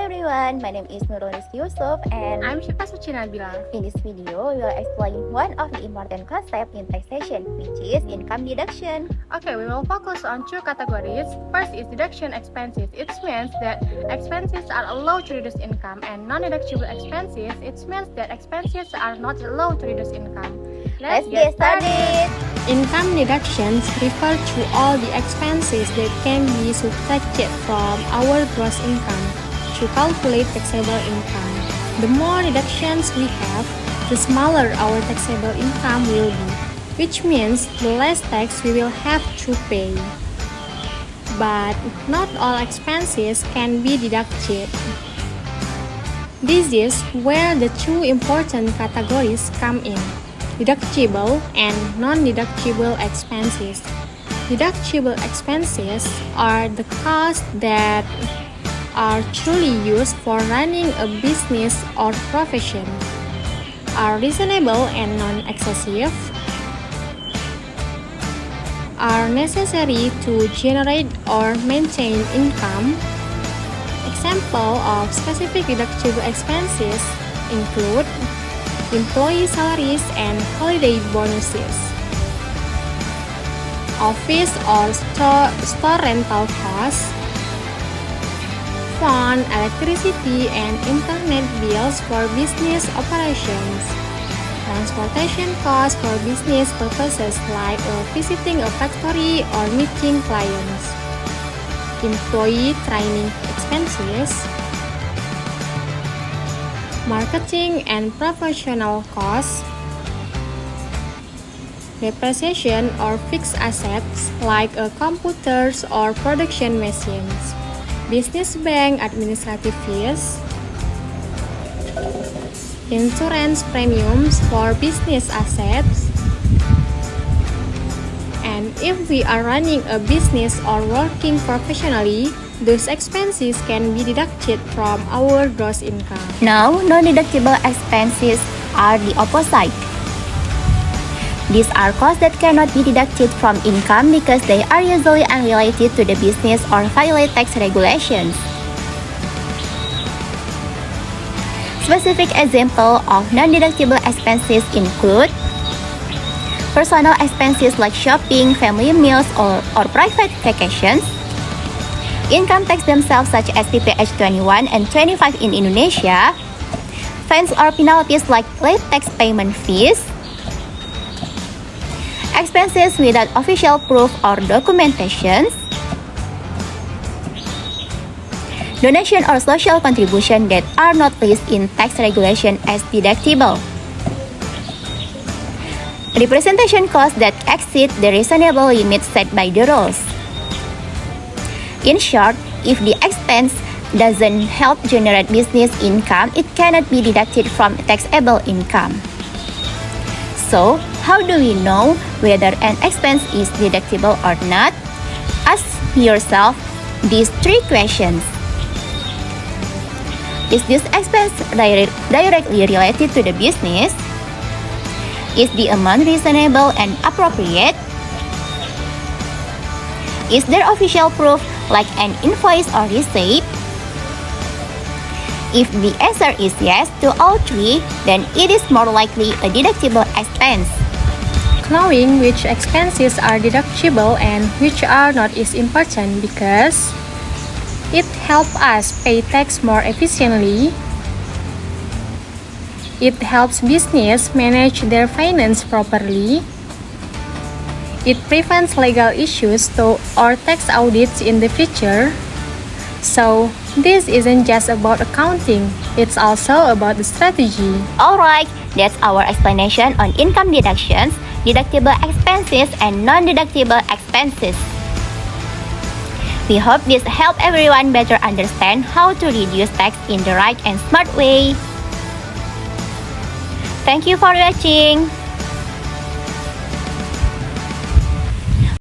everyone, my name is Nurul Rizky Yusuf and I'm Syifa Suci Nabila. In this video, we will explain one of the important concepts in taxation, which is income deduction. Okay, we will focus on two categories. First is deduction expenses. It means that expenses are allowed to reduce income, and non-deductible expenses, it means that expenses are not allowed to reduce income. Let's get started! Income deductions refer to all the expenses that can be subtracted from our gross income to calculate taxable income. The more deductions we have, the smaller our taxable income will be, which means the less tax we will have to pay. But not all expenses can be deducted. This is where the two important categories come in: deductible and non-deductible expenses. Deductible expenses are the costs that are truly used for running a business or profession, are reasonable and non-excessive, are necessary to generate or maintain income. Example of specific deductible expenses include employee salaries and holiday bonuses, office or store rental costs, phone, electricity, and internet bills for business operations, transportation costs for business purposes like visiting a factory or meeting clients, employee training expenses, marketing and professional costs, depreciation or fixed assets like computers or production machines, business bank administrative fees, insurance premiums for business assets, and if we are running a business or working professionally, those expenses can be deducted from our gross income. Now, non-deductible expenses are the opposite. These are costs that cannot be deducted from income because they are usually unrelated to the business or violate tax regulations. Specific examples of non-deductible expenses include personal expenses like shopping, family meals, or private vacations, income tax themselves such as PPh 21 and 25 in Indonesia, fines or penalties like late tax payment fees, expenses without official proof or documentations, donation or social contribution that are not listed in tax regulation as deductible, representation costs that exceed the reasonable limits set by the rules. In short, if the expense doesn't help generate business income, it cannot be deducted from taxable income. So, how do we know whether an expense is deductible or not? Ask yourself these three questions. Is this expense directly related to the business? Is the amount reasonable and appropriate? Is there official proof like an invoice or receipt? If the answer is yes to all three, then it is more likely a deductible expense. Knowing which expenses are deductible and which are not is important because it helps us pay tax more efficiently. It helps business manage their finance properly. It prevents legal issues or tax audits in the future. So, this isn't just about accounting, it's also about the strategy. Alright, that's our explanation on income deductions, deductible expenses, and non-deductible expenses. We hope this helped everyone better understand how to reduce tax in the right and smart way. Thank you for watching.